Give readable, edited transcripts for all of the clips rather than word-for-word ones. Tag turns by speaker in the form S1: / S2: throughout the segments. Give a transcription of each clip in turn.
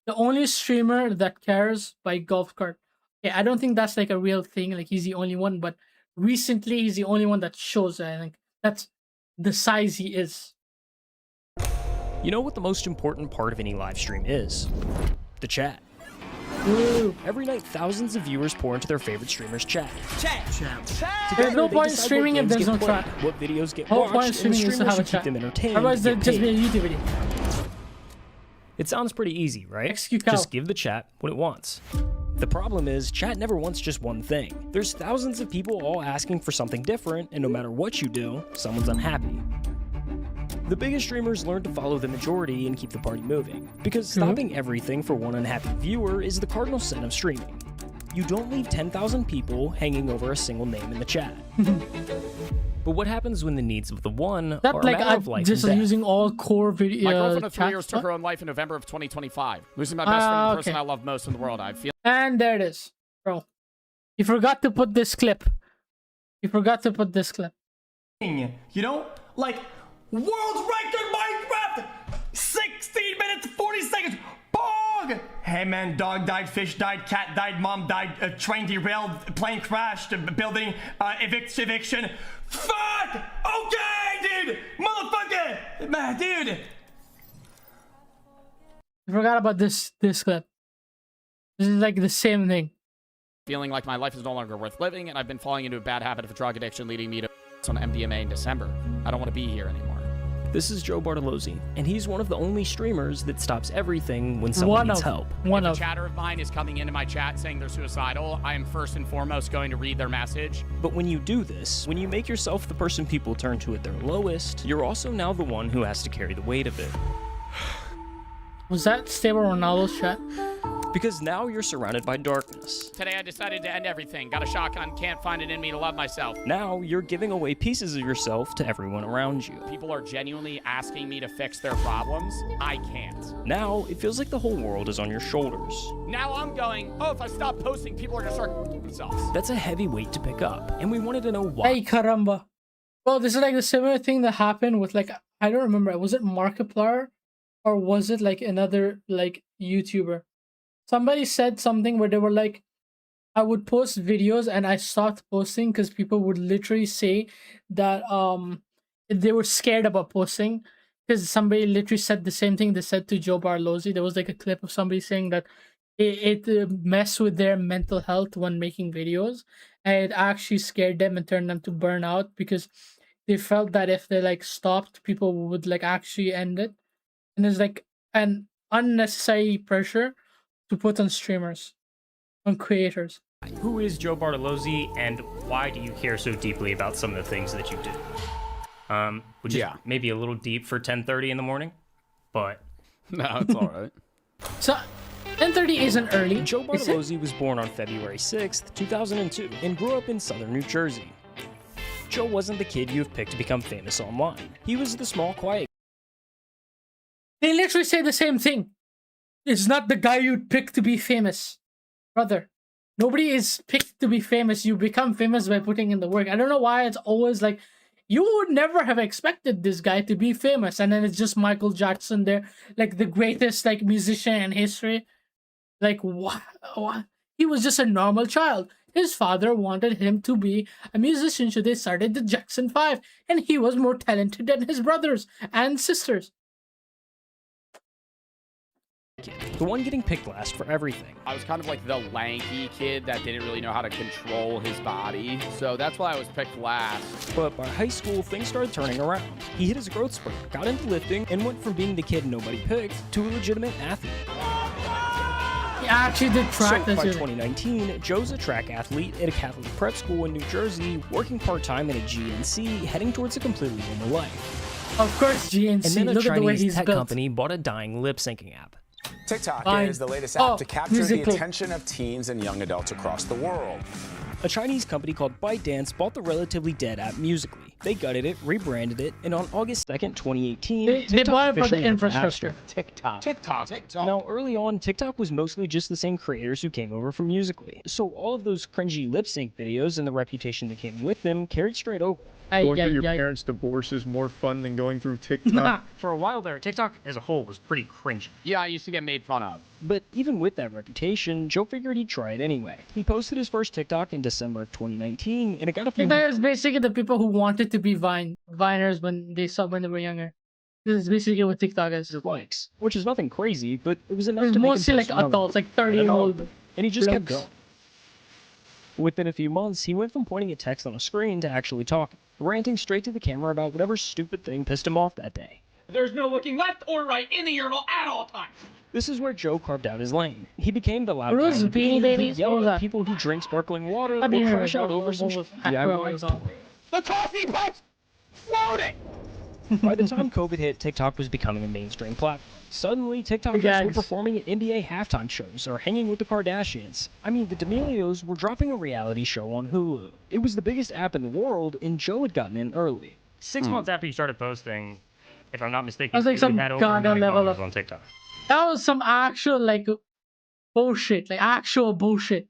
S1: The only streamer that cares by golf cart. Okay, I don't think that's like a real thing. Like he's the only one, but recently he's the only one that shows that. I think that's the size he is.
S2: You know what the most important part of any live stream is? The chat.
S1: Ooh.
S2: Every night, thousands of viewers pour into their favorite streamer's chat.
S1: There's no
S2: They
S1: point in
S2: decide
S1: streaming
S2: what
S1: if
S2: games
S1: there's no
S2: get
S1: chat.
S2: played, what videos get
S1: Whole point
S2: watched,
S1: of
S2: and the
S1: streaming is to
S2: streamer
S1: have a
S2: should keep
S1: chat.
S2: them entertained.
S1: Otherwise,
S2: and
S1: it'd
S2: get
S1: just be a
S2: paid.
S1: YouTube video.
S2: It sounds pretty easy, right?
S1: XQ cow.
S2: Just give the chat what it wants. The problem is, chat never wants just one thing. There's thousands of people all asking for something different, and no matter what you do, someone's unhappy. The biggest streamers learn to follow the majority and keep the party moving, because stopping everything for one unhappy viewer is the cardinal sin of streaming. You don't leave 10,000 people hanging over a single name in the chat. But what happens when the needs of the one
S1: That
S2: are a
S1: like
S2: matter of life
S1: just
S2: and death?
S1: using all core video.
S3: My girlfriend of 3
S1: chat
S3: years took
S1: stuff.
S3: her own life in November of 2025, losing my best friend and the person
S1: okay.
S3: I love most in the world. I feel
S1: And there it is, bro. You forgot to put this clip. You forgot to put this clip.
S4: You know, like world record Minecraft, 16 minutes 40 seconds. Bog. Hey man, dog died, fish died, cat died, mom died, train derailed, plane crashed, building eviction. Fuck. Okay, dude, motherfucker, man, dude.
S1: You forgot about this clip. This is like the same thing.
S3: feeling like my life is no longer worth living, and I've been falling into a bad habit of drug addiction, leading me to on MDMA in December. I don't want to be here anymore.
S2: This is Joe Bartolozzi, and he's one of the only streamers that stops everything when someone needs help.
S1: One
S3: If
S1: of.
S3: a chatter of mine is coming into my chat saying they're suicidal, I am first and foremost going to read their message.
S2: But when you do this, when you make yourself the person people turn to at their lowest, you're also now the one who has to carry the weight of it.
S1: Was that Stable Ronaldo's chat?
S2: Because now you're surrounded by darkness.
S3: Today I decided to end everything. Got a shotgun, can't find it in me to love myself.
S2: Now you're giving away pieces of yourself to everyone around you.
S3: People are genuinely asking me to fix their problems. I can't.
S2: Now it feels like the whole world is on your shoulders.
S3: Now I'm going, oh, if I stop posting, people are gonna start themselves.
S2: That's a heavy weight to pick up, and we wanted to know why.
S1: Hey, caramba. Well, this is like the similar thing that happened with like, I don't remember, was it Markiplier? Or was it like another like YouTuber? Somebody said something where they were like, I would post videos and I stopped posting because people would literally say that they were scared about posting because somebody literally said the same thing they said to Joe Bartolozzi. There was like a clip of somebody saying that it messed with their mental health when making videos, and it actually scared them and turned them to burnout because they felt that if they like stopped, people would like actually end it. And there's like an unnecessary pressure to put on streamers, on creators.
S2: Who is Joe Bartolozzi, and why do you care so deeply about some of the things that you do? Which is maybe a little deep for 10:30 in the morning, but
S3: No, it's all right.
S1: So 10:30 isn't early.
S2: Joe
S1: is it?
S2: Bartolozzi was born on February 6th, 2002, and grew up in southern New Jersey. Joe wasn't the kid you have picked to become famous online. He was the small, quiet.
S1: They literally say the same thing. It's not the guy you'd pick to be famous. Brother, nobody is picked to be famous. You become famous by putting in the work. I don't know why it's always like, you would never have expected this guy to be famous. And then it's just Michael Jackson there, like the greatest like musician in history. Like, what? He was just a normal child. His father wanted him to be a musician, so they started the Jackson 5. And he was more talented than his brothers and sisters.
S2: The one getting picked last for everything.
S3: I was kind of like the lanky kid that didn't really know how to control his body. So that's why I was picked last.
S2: But by high school, things started turning around. He hit his growth spurt, got into lifting, and went from being the kid nobody picked to a legitimate athlete.
S1: He actually did track
S2: So
S1: this
S2: by
S1: year.
S2: 2019, Joe's a track athlete at a Catholic prep school in New Jersey, working part-time at a GNC, heading towards a completely normal life.
S1: Of course, GNC.
S2: And then a
S1: Look at the way
S2: Chinese
S1: he's
S2: tech
S1: built.
S2: company bought a dying lip-syncing app.
S5: TikTok
S1: Fine.
S5: is the latest
S1: Oh,
S5: app to capture the
S1: Musical.ly.
S5: attention of teens and young adults across the world.
S2: A Chinese company called ByteDance bought the relatively dead app Musical.ly. They gutted it, rebranded it, and on August 2nd, 2018,
S1: They
S2: TikTok
S1: bought it for
S2: officially
S1: the
S2: hit App
S1: infrastructure.
S2: Store.
S5: TikTok.
S2: Now, early on, TikTok was mostly just the same creators who came over from Musical.ly. So all of those cringy lip sync videos and the reputation that came with them carried straight over.
S6: Going through your parents' divorce is more fun than going through TikTok.
S2: For a while there, TikTok as a whole was pretty cringy.
S3: Yeah, I used to get made fun of.
S2: But even with that reputation, Joe figured he'd try it anyway. He posted his first TikTok in December of 2019, and it got a few...
S1: That was basically the people who wanted to be Viners when they were younger. This is basically what TikTok is.
S2: likes, which is nothing crazy, but it was enough
S1: It's
S2: to make him
S1: mostly like
S2: post another.
S1: adults, like 30-year-old.
S2: And he just kept
S1: blokes.
S2: going. Within a few months, he went from pointing at text on a screen to actually talking, ranting straight to the camera about whatever stupid thing pissed him off that day.
S7: There's no looking left or right in the urinal at all times.
S2: This is where Joe carved out his lane. He became the loud
S1: What was
S2: guy.
S1: Beanie Babies?
S2: Yell
S1: What was
S2: at
S1: that?
S2: people who drink sparkling water
S1: I
S2: or
S1: mean,
S2: crash out over some shit.
S7: The coffee pot's floating.
S2: By the time COVID hit, TikTok was becoming a mainstream platform. Suddenly, TikTokers were
S1: Gags.
S2: performing at NBA halftime shows or hanging with the Kardashians. I mean, the D'Amelios were dropping a reality show on Hulu. It was the biggest app in the world, and Joe had gotten in early.
S8: 6 months after you started posting, if I'm not mistaken,
S1: That's like
S8: you
S1: some
S8: had over
S1: gaga
S8: 1 million
S1: level
S8: followers
S1: of-
S8: on TikTok.
S1: That was some actual like bullshit, like actual bullshit.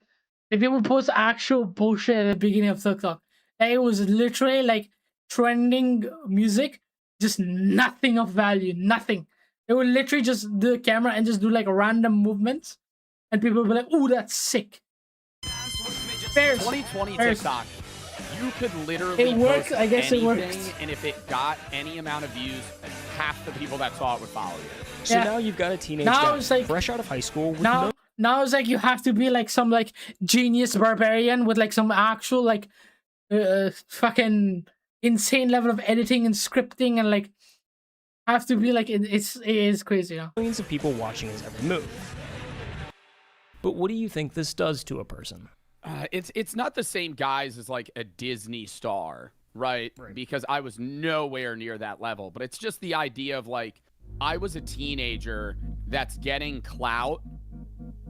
S1: Like they would post actual bullshit at the beginning of TikTok. Like, it was literally like trending music, just nothing of value, nothing. They would literally just do the camera and just do like random movements, and people would be like, "Ooh, that's sick." Fairs.
S3: 2020
S1: Fairs.
S3: TikTok. You could literally
S1: It works,
S3: post
S1: I guess it
S3: anything,
S1: works.
S3: and if it got any amount of views, half the people that saw it would follow you.
S2: So
S1: Yeah.
S2: now you've got a teenage
S1: Now
S2: guy
S1: it's like-
S2: fresh out of high school with
S1: Now,
S2: no
S1: now it's like you have to be like some like genius barbarian with like some actual like fucking insane level of editing and scripting and like have to be like it is crazy, you know.
S2: millions of people watching his every move. But what do you think this does to a person?
S3: It's not the same guys as like a Disney star, right? Because I was nowhere near that level. But it's just the idea of like I was a teenager that's getting clout,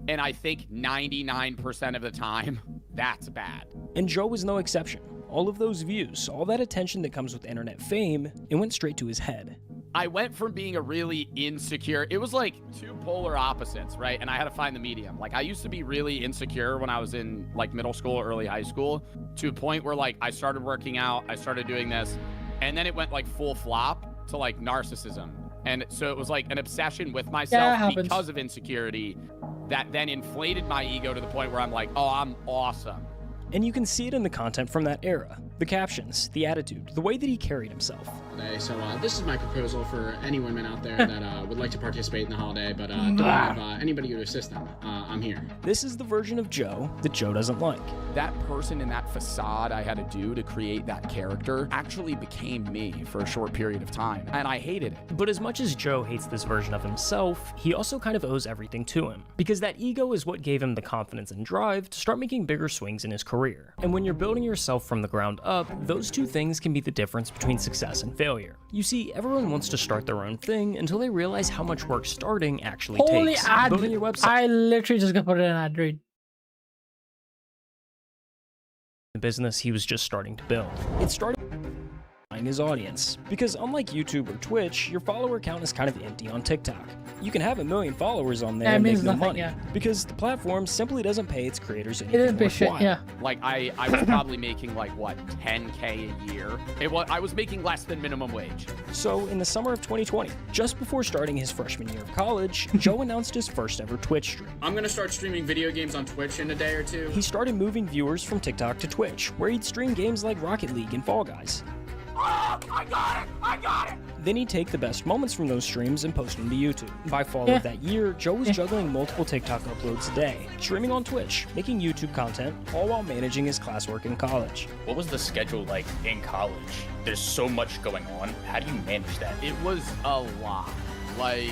S3: and I think 99% of the time that's bad.
S2: And Joe was no exception. All of those views, all that attention that comes with internet fame, it went straight to his head.
S3: I went from being a really insecure, it was like two polar opposites, right? And I had to find the medium. Like I used to be really insecure when I was in like middle school, early high school, to a point where like I started working out, I started doing this, and then it went like full flop to like narcissism. And so it was like an obsession with
S1: Yeah, it
S3: myself
S1: happens.
S3: because of insecurity that then inflated my ego to the point where I'm like, oh, I'm awesome.
S2: And you can see it in the content from that era. The captions, the attitude, the way that he carried himself.
S9: Holiday. So this is my proposal for any women out there that would like to participate in the holiday, but don't have anybody to assist them. I'm here.
S2: This is the version of Joe that Joe doesn't like.
S3: That person in that facade I had to do to create that character actually became me for a short period of time, and I hated it.
S2: But as much as Joe hates this version of himself, he also kind of owes everything to him. Because that ego is what gave him the confidence and drive to start making bigger swings in his career. And when you're building yourself from the ground up, those two things can be the difference between success and failure. You see, everyone wants to start their own thing until they realize how much work starting actually
S1: Holy
S2: takes.
S1: ad!
S2: Building your website,
S1: I literally just got put in an ad read.
S2: the business he was just starting to build. It started his audience. Because unlike YouTube or Twitch, your follower count is kind of empty on TikTok. You can have 1 million followers on there
S1: Yeah, it
S2: and make
S1: means
S2: no
S1: nothing,
S2: money.
S1: yeah.
S2: Because the platform simply doesn't pay its creators
S1: It
S2: anything
S1: is big shit,
S2: worthwhile.
S1: yeah.
S3: Like I was probably making like what 10K a year. I was making less than minimum wage.
S2: So in the summer of 2020, just before starting his freshman year of college, Joe announced his first ever Twitch stream.
S9: I'm gonna start streaming video games on Twitch in a day or two.
S2: He started moving viewers from TikTok to Twitch, where he'd stream games like Rocket League and Fall Guys.
S7: Oh, I got it!
S2: Then he'd take the best moments from those streams and post them to YouTube. By fall
S1: Yeah.
S2: of that year, Joe was juggling multiple TikTok uploads a day, streaming on Twitch, making YouTube content, all while managing his classwork in college.
S10: What was the schedule like in college? There's so much going on. How do you manage that?
S3: It was a lot. Like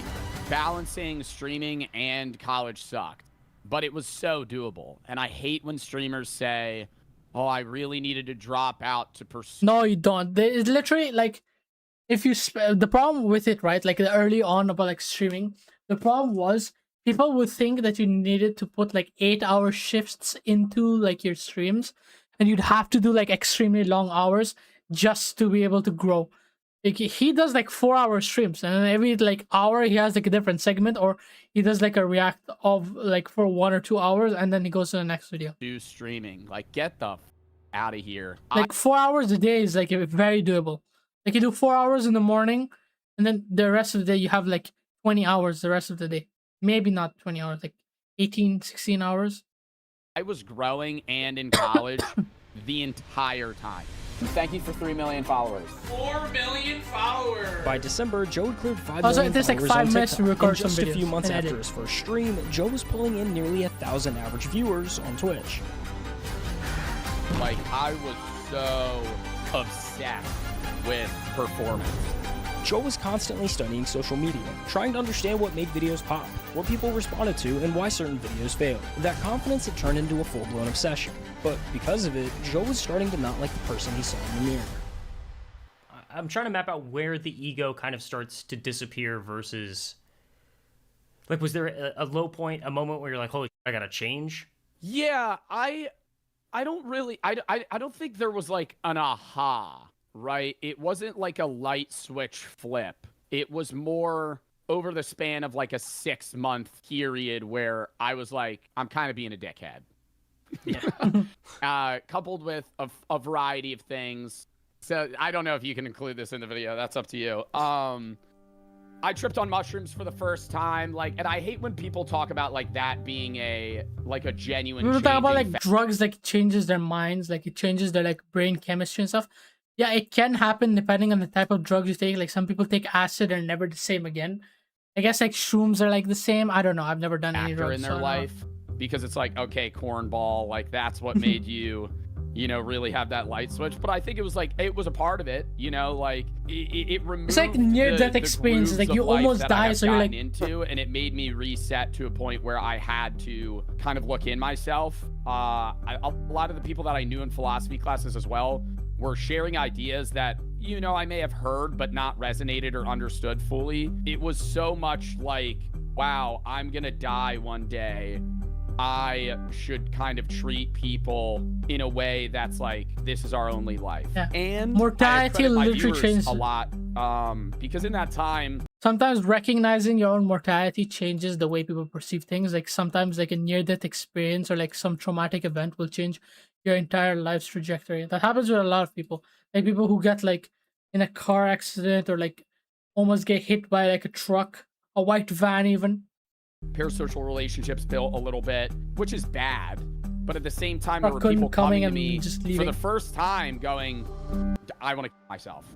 S3: balancing streaming and college sucked, but it was so doable. And I hate when streamers say, "Oh, I really needed to drop out to pursue."
S1: No, you don't. It's literally like if you the problem with it, right? Like early on about like streaming, the problem was people would think that you needed to put like 8-hour shifts into like your streams, and you'd have to do like extremely long hours just to be able to grow. Like he does like 4-hour streams, and then every like hour he has like a different segment, or he does like a react of like for 1 or 2 hours, and then he goes to the next video.
S3: Do streaming. Like get the out of here.
S1: Like 4 hours a day is like very doable. Like you do 4 hours in the morning, and then the rest of the day you have like 20 hours the rest of the day. Maybe not 20 hours, like 18, 16 hours.
S3: I was growing and in college the entire time.
S5: Thank you for 3 million followers.
S7: 4 million followers.
S2: By December, Joe had cleared 5
S1: Also,
S2: million
S1: it takes like
S2: followers
S1: 5
S2: on
S1: minutes to
S2: TikTok.
S1: record
S2: And just
S1: some
S2: a few
S1: videos
S2: months
S1: and
S2: after
S1: edit.
S2: his first stream, Joe was pulling in nearly 1,000 average viewers on Twitch.
S3: Like, I was so obsessed with performance.
S2: Joe was constantly studying social media, trying to understand what made videos pop, what people responded to, and why certain videos failed. That confidence had turned into a full-blown obsession. But because of it, Joe was starting to not like the person he saw in the mirror.
S8: I'm trying to map out where the ego kind of starts to disappear versus... Like, was there a low point, a moment where you're like, holy, I gotta change?
S3: Yeah, I don't really, I don't think there was like an aha, right? It wasn't like a light switch flip. It was more over the span of like a 6-month period where I was like, I'm kind of being a dickhead.
S8: Yeah.
S3: Coupled with a variety of things. So I don't know if you can include this in the video. That's up to you. I tripped on mushrooms for the first time, like, and I hate when people talk about like that being a genuine.
S1: We were talking about like
S3: changing
S1: drugs, like changes their minds, like it changes their like brain chemistry and stuff. Yeah, it can happen depending on the type of drugs you take. Like some people take acid and never the same again. I guess like shrooms are like the same. I don't know. I've never done any
S3: factor
S1: drugs
S3: in
S1: so
S3: their
S1: I don't know.
S3: life because it's like, okay, cornball, like that's what made you, you know, really have that light switch. But I think it was like, it was a part of it, you know, like it removed
S1: It's like near-death
S3: the
S1: experiences,
S3: grooves
S1: like you
S3: of life
S1: almost
S3: that I
S1: die,
S3: have
S1: so you're like,
S3: gotten into, and it made me reset to a point where I had to kind of look in myself. A lot of the people that I knew in philosophy classes as well were sharing ideas that, you know, I may have heard but not resonated or understood fully. It was so much like, wow, I'm gonna die one day. I should kind of treat people in a way that's like, this is our only life.
S1: Yeah.
S3: And
S1: Mortality
S3: I credit my
S1: literally
S3: viewers
S1: changes
S3: a lot, because in that time,
S1: sometimes recognizing your own mortality changes the way people perceive things. Like sometimes like a near-death experience or like some traumatic event will change your entire life's trajectory. That happens with a lot of people. Like people who get like in a car accident or like almost get hit by like a truck, a white van even.
S3: parasocial relationships built a little bit, which is bad. But at the same time, there were
S1: Raccoon
S3: people coming to
S1: and
S3: me
S1: just
S3: for
S1: leaving.
S3: the first time going, I want to kill myself.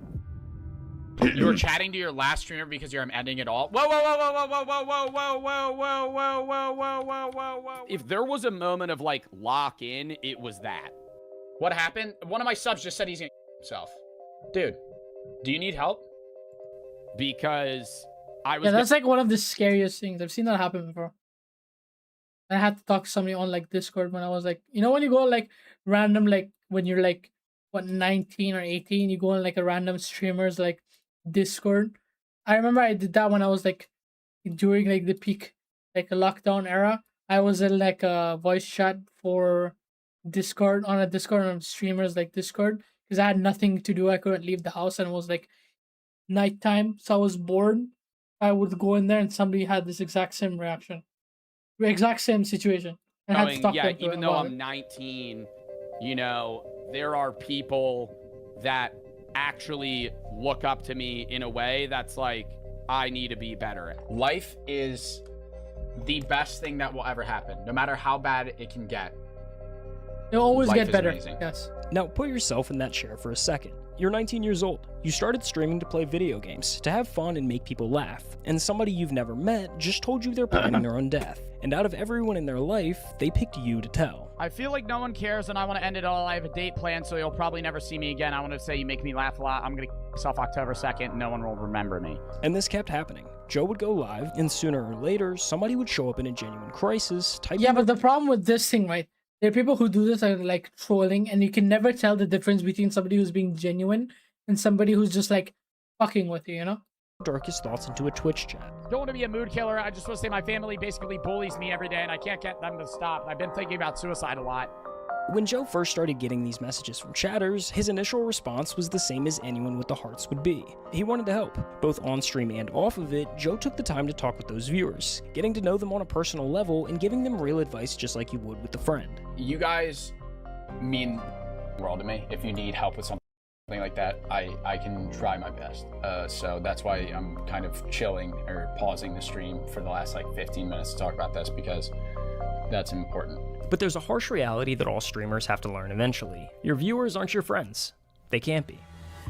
S10: You were chatting to your last streamer because you're ending it all. Whoa, whoa, whoa, whoa, whoa, whoa, whoa, whoa, whoa, whoa, whoa, whoa, whoa, whoa, whoa, whoa.
S3: If there was a moment of like lock in, it was that.
S10: What happened? One of my subs just said he's gonna kill himself. Dude, do you need help?
S3: Because I was
S1: Yeah, that's like one of the scariest things. I've seen that happen before. I had to talk to somebody on like Discord when I was like, you know, when you go like random, like when you're like, what, 19 or 18, you go on like a random streamer's like Discord. I remember I did that when I was like during like the peak, like a lockdown era. I was in like a voice chat for Discord on a Discord on streamers like Discord because I had nothing to do. I couldn't leave the house and it was like nighttime, so I was bored. I would go in there and somebody had this exact same reaction, the exact same situation. And I had to talk to them
S3: even though
S1: about
S3: I'm
S1: it.
S3: 19, you know, there are people that actually look up to me in a way that's like, I need to be better at.
S10: Life is the best thing that will ever happen, no matter how bad it can get.
S1: They'll always
S10: Life
S1: get
S10: is
S1: better.
S10: amazing.
S1: Yes.
S2: Now put yourself in that chair for a second. You're 19 years old. You started streaming to play video games, to have fun and make people laugh, and somebody you've never met just told you they're planning their own death. And out of everyone in their life, they picked you to tell.
S7: I feel like no one cares and I want to end it all. I have a date planned, so you'll probably never see me again. I want to say you make me laugh a lot. I'm going to kill myself October 2nd. No one will remember me.
S2: And this kept happening. Joe would go live, and sooner or later, somebody would show up in a genuine crisis, typing
S1: Yeah, but the problem with this thing, right? There are people who do this are like trolling, and you can never tell the difference between somebody who's being genuine and somebody who's just like fucking with you, you know?
S2: darkest thoughts into a Twitch chat.
S7: Don't want to be a mood killer. I just want to say my family basically bullies me every day and I can't get them to stop. I've been thinking about suicide a lot.
S2: When Joe first started getting these messages from chatters, his initial response was the same as anyone with the hearts would be. He wanted to help. Both on stream and off of it, Joe took the time to talk with those viewers, getting to know them on a personal level and giving them real advice just like you would with a friend.
S10: You guys mean
S5: world to me. If you need help with something like that, I can try my best. So that's why I'm kind of chilling or pausing the stream for the last like 15 minutes to talk about this, because that's important.
S2: But there's a harsh reality that all streamers have to learn eventually. Your viewers aren't your friends. They can't be.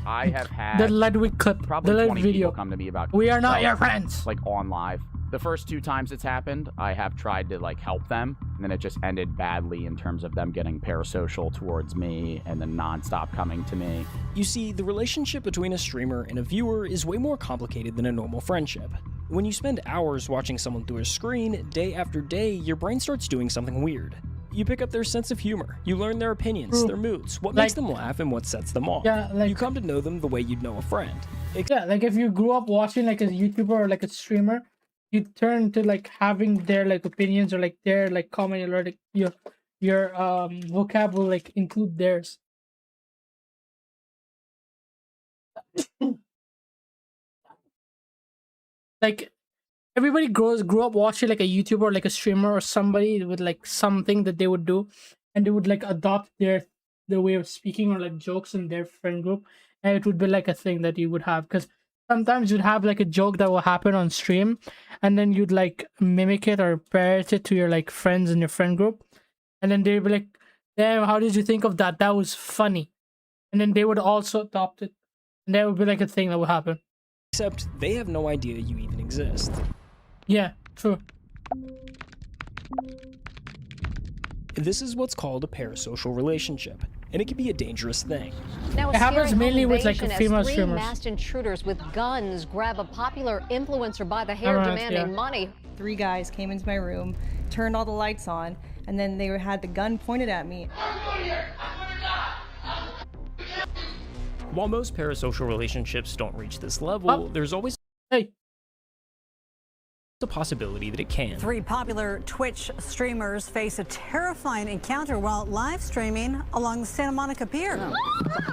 S3: I have had
S1: The Ludwig clip,
S3: probably
S1: the
S3: 20
S1: Ludwig video.
S3: people come to me about
S1: We are not
S3: stuff,
S1: your friends.
S3: like on live. The first 2 times it's happened, I have tried to like help them, and then it just ended badly in terms of them getting parasocial towards me and then nonstop coming to me.
S2: You see, the relationship between a streamer and a viewer is way more complicated than a normal friendship. When you spend hours watching someone through a screen, day after day, your brain starts doing something weird. You pick up their sense of humor, you learn their opinions, their moods, what makes them laugh and what sets them off.
S1: Yeah, like,
S2: you come to know them the way you'd know a friend.
S1: yeah, like if you grew up watching like a YouTuber or like a streamer, you turn to like having their like opinions or like their like comment or like your vocab will like include theirs. Like everybody grew up watching like a YouTuber or like a streamer or somebody with like something that they would do, and they would like adopt their way of speaking or like jokes in their friend group, and it would be like a thing that you would have, because sometimes you'd have like a joke that will happen on stream, and then you'd like mimic it or parrot it to your like friends in your friend group, and then they'd be like, "Damn, how did you think of that? That was funny," and then they would also adopt it, and that would be like a thing that would happen.
S2: Except they have no idea you even exist.
S1: Yeah, true.
S2: This is what's called a parasocial relationship, and it can be a dangerous thing.
S11: Now,
S1: It happens mainly with like female
S11: three
S1: streamers.
S11: masked intruders with guns grab a popular influencer by the hair,
S1: Alright,
S11: demanding
S1: yeah.
S11: money.
S12: 3 guys came into my room, turned all the lights on, and then they had the gun pointed at me.
S2: While most parasocial relationships don't reach this level, there's always
S1: a
S2: possibility that it can.
S13: 3 popular Twitch streamers face a terrifying encounter while live streaming along the Santa Monica Pier.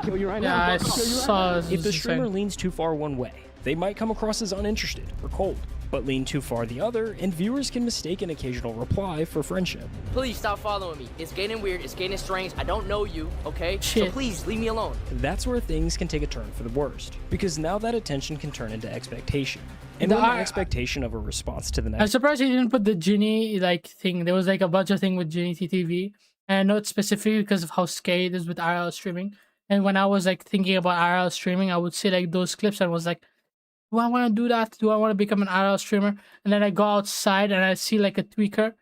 S2: Kill you right
S1: Yeah,
S2: now.
S1: I saw
S2: If the
S1: this
S2: streamer
S1: thing.
S2: leans too far one way, they might come across as uninterested or cold, but lean too far the other, and viewers can mistake an occasional reply for friendship.
S14: Please stop following me. It's getting weird. It's getting strange. I don't know you, okay?
S1: Shit.
S14: So please leave me alone.
S2: That's where things can take a turn for the worst, because now that attention can turn into expectation. And
S1: The-
S2: when the expectation of a response to the
S1: I'm
S2: next
S1: surprised he didn't put the Ginny like thing. There was like a bunch of thing with Ginny TTV, and I know it's specifically because of how scary it is with IRL streaming. And when I was like thinking about IRL streaming, I would see like those clips and was like, do I want to do that? Do I want to become an IRL streamer? And then I go outside and I see like a tweaker,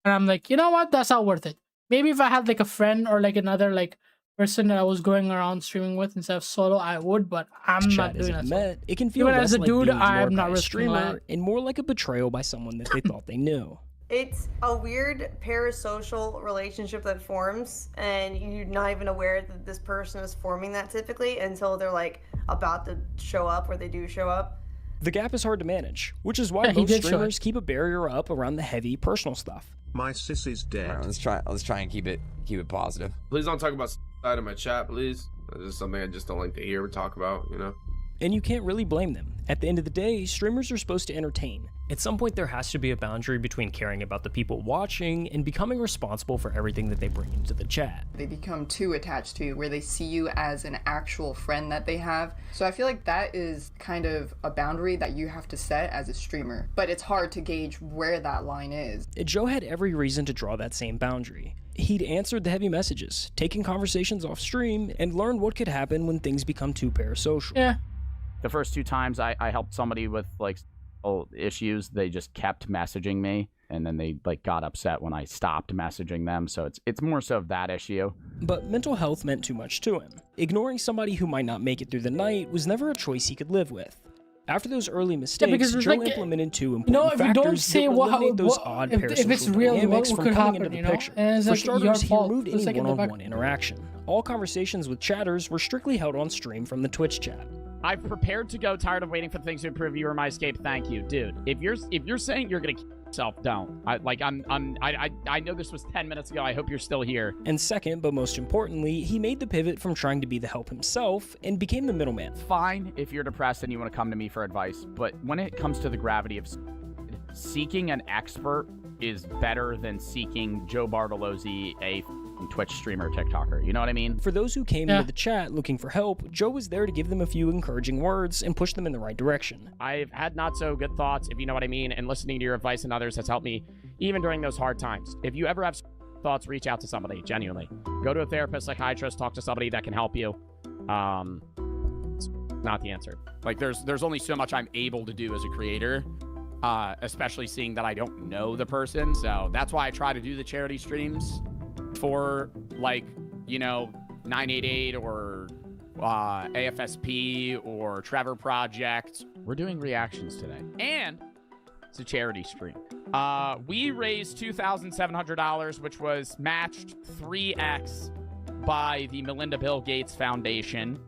S1: and I'm like, you know what? That's not worth it. Maybe if I had like a friend or like another like person that I was going around streaming with instead of solo, I would. But I'm not
S2: chat
S1: doing
S2: isn't
S1: that. solo.
S2: met, it can feel
S1: Even
S2: less
S1: as a
S2: like
S1: dude,
S2: being ignored
S1: I'm not
S2: by a
S1: risking
S2: streamer
S1: that.
S2: and more like a betrayal by someone that they thought they knew.
S12: It's a weird parasocial relationship that forms, and you're not even aware that this person is forming that typically until they're like about to show up, or they do show up.
S2: The gap is hard to manage, which is why
S1: Yeah, he
S2: most
S1: did show
S2: streamers keep a barrier up around the heavy personal stuff.
S15: My sis is dead.
S16: Let's try and keep it positive.
S17: Please don't talk about side of my chat, please. This is something I just don't like to hear or talk about, you know?
S2: And you can't really blame them. At the end of the day, streamers are supposed to entertain. At some point, there has to be a boundary between caring about the people watching and becoming responsible for everything that they bring into the chat.
S18: They become too attached to you, where they see you as an actual friend that they have. So I feel like that is kind of a boundary that you have to set as a streamer, but it's hard to gauge where that line is.
S2: Joe had every reason to draw that same boundary. He'd answered the heavy messages, taken conversations off stream, and learned what could happen when things become too parasocial.
S1: Yeah.
S3: The first 2 times I helped somebody with like issues, they just kept messaging me, and then they like got upset when I stopped messaging them. So it's more so of that issue.
S2: But mental health meant too much to him. Ignoring somebody who might not make it through the night was never a choice he could live with. After those early mistakes,
S1: because it's
S2: Joe
S1: like,
S2: implemented 2 important
S1: you know, if you don't
S2: factors
S1: say
S2: that
S1: what,
S2: eliminate those odd
S1: if it's
S2: parasocial
S1: real,
S2: dynamics
S1: what
S2: from
S1: could
S2: coming
S1: happen,
S2: into the
S1: you know?
S2: picture.
S1: And it's
S2: For
S1: like your
S2: starters, he
S1: fault.
S2: removed
S1: It's
S2: any
S1: like in the
S2: one-on-one
S1: back.
S2: interaction. All conversations with chatters were strictly held on stream from the Twitch chat.
S7: I've prepared to go, tired of waiting for things to improve. You are my escape. Thank you, dude. If you're saying you're gonna kill yourself, don't. I know this was 10 minutes ago. I hope you're still here.
S2: And second, but most importantly, he made the pivot from trying to be the help himself and became the middleman.
S3: Fine if you're depressed and you want to come to me for advice, but when it comes to the gravity of seeking an expert is better than seeking Joe Bartolozzi, a
S7: Twitch streamer, TikToker. You know what I mean?
S2: For those who came into the chat looking for help, Joe was there to give them a few encouraging words and push them in the right direction.
S7: I've had not so good thoughts, if you know what I mean, and listening to your advice and others has helped me even during those hard times. If you ever have thoughts, reach out to somebody, genuinely. Go to a therapist, psychiatrist, talk to somebody that can help you. It's not the answer.
S3: Like, there's only so much I'm able to do as a creator, especially seeing that I don't know the person. So that's why I try to do the charity streams for, like, you know, 988 or AFSP or Trevor Project.
S7: We're doing reactions today, and it's a charity stream. We raised $2,700, which was matched 3x by the Melinda Bill Gates Foundation.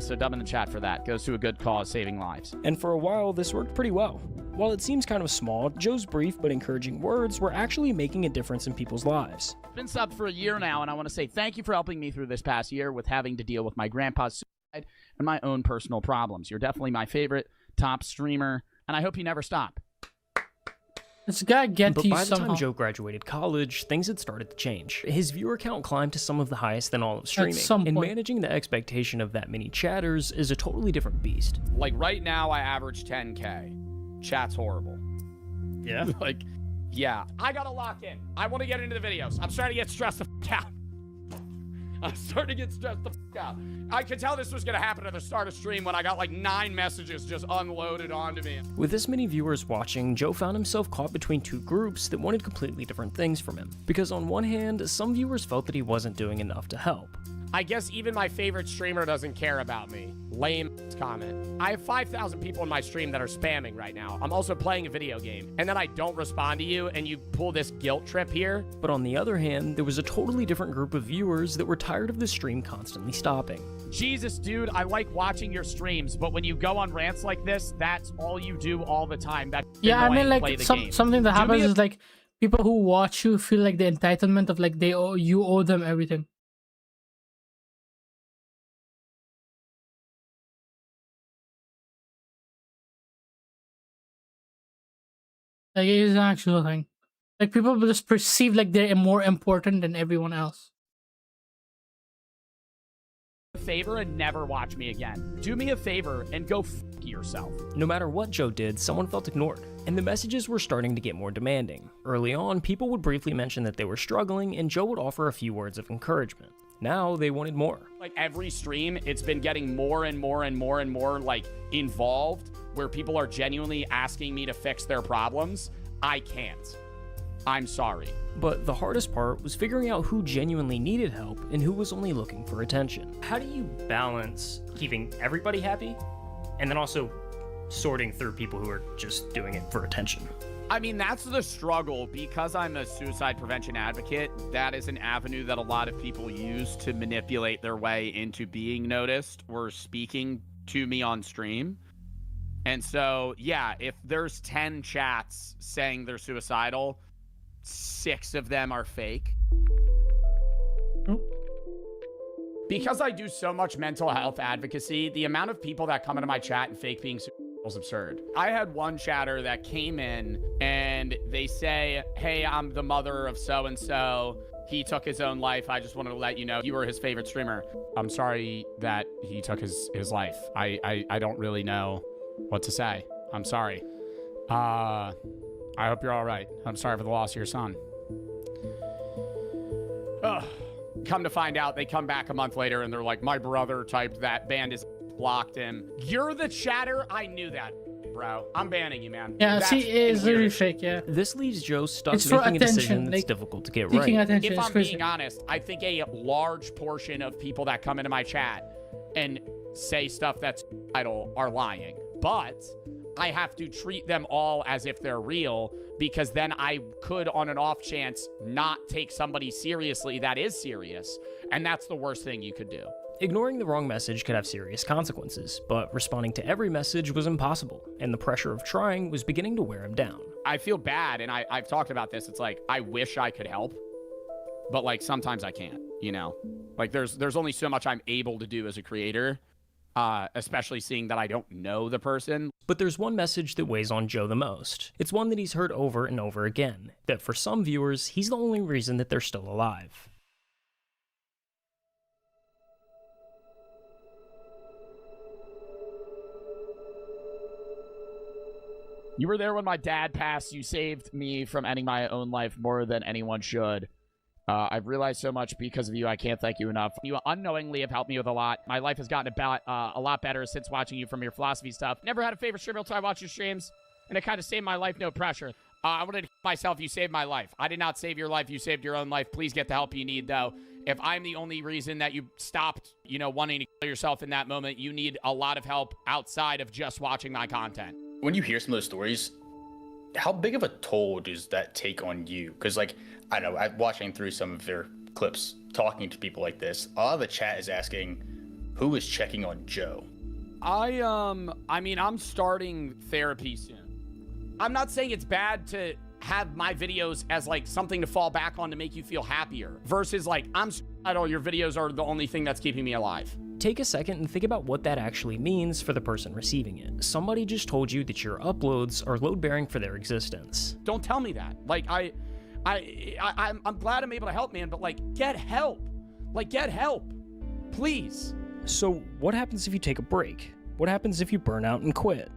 S7: So dub in the chat for that. Goes to a good cause, saving lives.
S2: And for a while, this worked pretty well. While it seems kind of small, Joe's brief but encouraging words were actually making a difference in people's lives.
S7: Been subbed for a year now, and I want to say thank you for helping me through this past year with having to deal with my grandpa's suicide and my own personal problems. You're definitely my favorite top streamer, and I hope you never stop.
S1: This guy get
S2: But
S1: you
S2: by the
S1: somehow.
S2: time Joe graduated college, things had started to change. His viewer count climbed to some of the highest in all of streaming,
S1: some
S2: and
S1: point.
S2: managing the expectation of that many chatters is a totally different beast.
S3: Like, right now, I average 10K. Chat's horrible.
S2: Yeah?
S3: Like, yeah. I gotta lock in. I want to get into the videos. I'm starting to get stressed the f*** out. I'm starting to get stressed the f*** out. I could tell this was gonna happen at the start of stream when I got like 9 messages just unloaded onto me.
S2: With this many viewers watching, Joe found himself caught between two groups that wanted completely different things from him. Because on one hand, some viewers felt that he wasn't doing enough to help.
S15: I guess even my favorite streamer doesn't care about me. Lame comment. I have 5,000 people in my stream that are spamming right now. I'm also playing a video game. And then I don't respond to you and you pull this guilt trip here.
S2: But on the other hand, there was a totally different group of viewers that were tired of the stream constantly stopping.
S7: Jesus, dude, I like watching your streams, but when you go on rants like this, that's all you do all the time. That's
S1: Yeah, I mean,
S7: play
S1: like
S7: the game.
S1: something that
S7: Do me
S1: happens
S7: a-
S1: is like people who watch you feel like the entitlement of like you owe them everything. Like, it is an actual thing. Like, people just perceive like they're more important than everyone else.
S7: favor and never watch me again. Do me a favor and go f yourself.
S2: No matter what Joe did, someone felt ignored, and the messages were starting to get more demanding. Early on, people would briefly mention that they were struggling, and Joe would offer a few words of encouragement. Now, they wanted more.
S3: Like every stream, it's been getting more and more and more and more like involved, where people are genuinely asking me to fix their problems. I can't. I'm sorry.
S2: But the hardest part was figuring out who genuinely needed help and who was only looking for attention.
S8: How do you balance keeping everybody happy and then also sorting through people who are just doing it for attention?
S3: I mean, that's the struggle. Because I'm a suicide prevention advocate, that is an avenue that a lot of people use to manipulate their way into being noticed or speaking to me on stream. And so, yeah, if there's 10 chats saying they're suicidal, 6 of them are fake. Because I do so much mental health advocacy, the amount of people that come into my chat and fake being suicidal is absurd. I had one chatter that came in and they say, hey, I'm the mother of so-and-so. He took his own life. I just wanted to let you know you were his favorite streamer. I'm sorry that he took his life. I don't really know what to say. I'm sorry. I hope you're all right. I'm sorry for the loss of your son. Ugh. Come to find out, they come back a month later and they're like, my brother typed that, banned his, blocked him. You're the chatter? I knew that, bro. I'm banning you, man.
S1: Yeah,
S3: That's
S1: see, it's literally
S3: weird.
S1: fake, yeah.
S2: This leaves Joe stuck
S1: It's for
S2: making a decision
S1: attention,
S2: that's
S1: like,
S2: difficult to get
S1: seeking
S2: right.
S1: attention
S3: If
S1: is
S3: I'm
S1: crazy.
S3: being honest, I think a large portion of people that come into my chat and say stuff that's idle are lying. But I have to treat them all as if they're real, because then I could, on an off chance, not take somebody seriously that is serious. And that's the worst thing you could do.
S2: Ignoring the wrong message could have serious consequences, but responding to every message was impossible, and the pressure of trying was beginning to wear him down.
S3: I feel bad, and I've talked about this. It's like, I wish I could help, but like sometimes I can't, you know? Like there's only so much I'm able to do as a creator, especially seeing that I don't know the person.
S2: But there's one message that weighs on Joe the most. It's one that he's heard over and over again, that for some viewers, he's the only reason that they're still alive.
S7: You were there when my dad passed. You saved me from ending my own life more than anyone should. I've realized so much because of you. I can't thank you enough. You unknowingly have helped me with a lot. My life has gotten about a lot better since watching you from your philosophy stuff. Never had a favorite streamer until I watched your streams, and it kind of saved my life, no pressure. I wanted to myself, you saved my life. I did not save your life. You saved your own life. Please get the help you need, though. If I'm the only reason that you stopped, wanting to kill yourself in that moment, you need a lot of help outside of just watching my content.
S19: When you hear some of those stories, how big of a toll does that take on you? Because, like, I don't know, I'm watching through some of their clips, talking to people like this, a lot of the chat is asking, who is checking on Joe?
S7: I mean, I'm starting therapy soon. I'm not saying it's bad to have my videos as, like, something to fall back on to make you feel happier, versus, like, I'm suicidal, your videos are the only thing that's keeping me alive.
S2: Take a second and think about what that actually means for the person receiving it. Somebody just told you that your uploads are load-bearing for their existence.
S7: Don't tell me that. Like, I'm glad I'm able to help, man, but, like, get help. Like, get help. Please.
S2: So what happens if you take a break? What happens if you burn out and quit?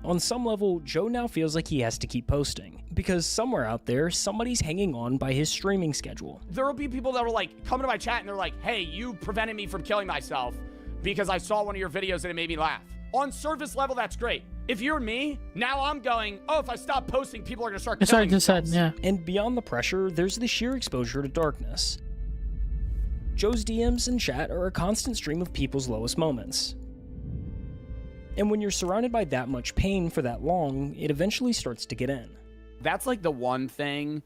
S2: On some level, Joe now feels like he has to keep posting, because somewhere out there, somebody's hanging on by his streaming schedule.
S7: There will be people that will, like, come to my chat and they're like, hey, you prevented me from killing myself because I saw one of your videos and it made me laugh. On surface level, that's great. If you're me, now I'm going, oh, if I stop posting, people are going to start killing themselves.
S1: Yeah.
S2: And beyond the pressure, there's the sheer exposure to darkness. Joe's DMs and chat are a constant stream of people's lowest moments. And when you're surrounded by that much pain for that long, it eventually starts to get in.
S7: That's like the one thing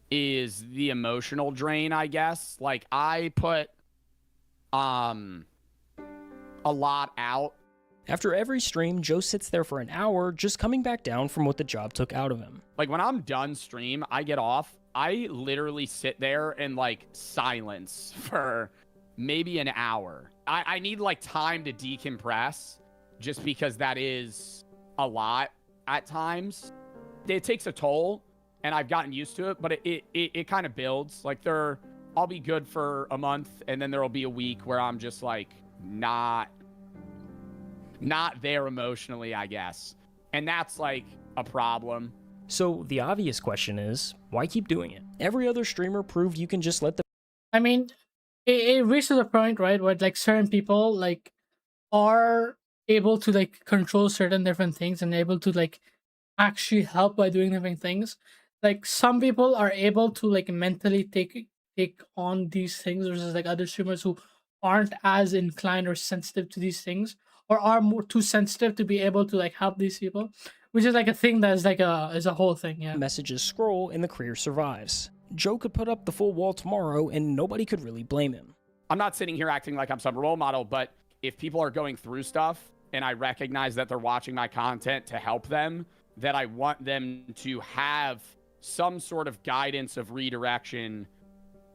S7: is the emotional drain, I guess. Like, I put a lot out.
S2: After every stream, Joe sits there for an hour just coming back down from what the job took out of him.
S7: Like, when I'm done stream, I get off. I literally sit there in, like, silence for maybe an hour. I need, like, time to decompress. Just because that is a lot at times. It takes a toll, and I've gotten used to it, but it kind of builds. Like, I'll be good for a month, and then there'll be a week where I'm just, like, not there emotionally, I guess. And that's, like, a problem.
S2: So the obvious question is, why keep doing it? Every other streamer proved you can just let the...
S1: I mean, it reaches a point, right, where, like, certain people, like, are able to, like, control certain different things and able to, like, actually help by doing different things. Like, some people are able to, like, mentally take on these things versus, like, other streamers who aren't as inclined or sensitive to these things, or are more too sensitive to be able to, like, help these people, which is, like, a thing that is, like, is a whole thing. Yeah,
S2: messages scroll and the career survives. Joe could put up the full wall tomorrow and nobody could really blame him.
S7: I'm not sitting here acting like I'm some role model, but if people are going through stuff and I recognize that they're watching my content to help them, that I want them to have some sort of guidance of redirection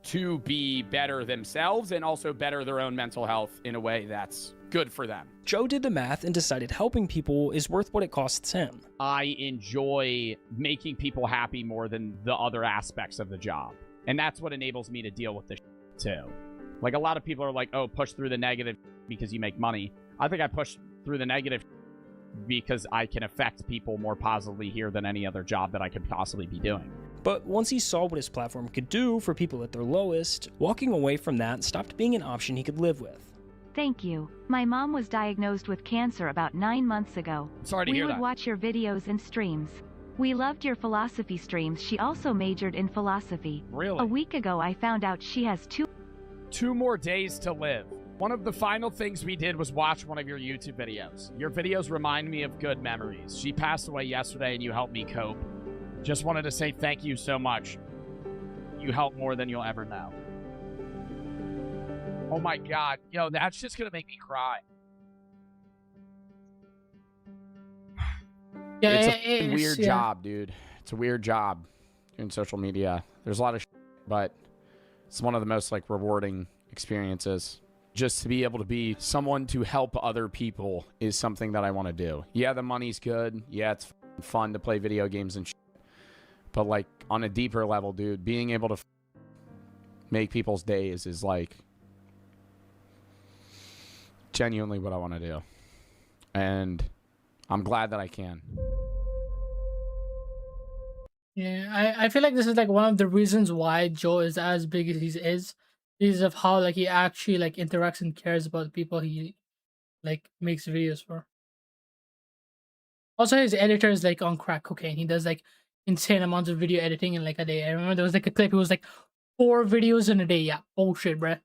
S7: to be better themselves and also better their own mental health in a way that's good for them.
S2: Joe did the math and decided helping people is worth what it costs him.
S7: I enjoy making people happy more than the other aspects of the job. And that's what enables me to deal with this too. Like, a lot of people are like, oh, push through the negative because you make money. I think I push through the negative because I can affect people more positively here than any other job that I could possibly be doing.
S2: But once he saw what his platform could do for people at their lowest, walking away from that stopped being an option he could live with.
S20: Thank you. My mom was diagnosed with cancer about 9 months ago.
S7: Sorry to hear that.
S20: We would watch your videos and streams. We loved your philosophy streams. She also majored in philosophy.
S7: Really?
S20: A week ago I found out she has two
S7: more days to live. One of the final things we did was watch one of your YouTube videos. Your videos remind me of good memories. She passed away yesterday and you helped me cope. Just wanted to say thank you so much. You helped more than you'll ever know. Oh my God. Yo, that's just gonna make me cry.
S1: Yeah,
S7: it's a weird job, dude. It's a weird job doing social media. There's a lot of shit, but it's one of the most, like, rewarding experiences. Just to be able to be someone to help other people is something that I want to do. Yeah, the money's good. Yeah, it's fun to play video games and shit. But, like, on a deeper level, dude, being able to make people's days is, like, genuinely what I want to do. And I'm glad that I can.
S1: Yeah, I feel like this is like one of the reasons why Joe is as big as he is, because of how like he actually like interacts and cares about the people he like makes videos for. Also, his editor is like on crack cocaine. He does like insane amounts of video editing in like a day. I remember there was like a clip. It was like 4 videos in a day. Yeah, bullshit, bruh.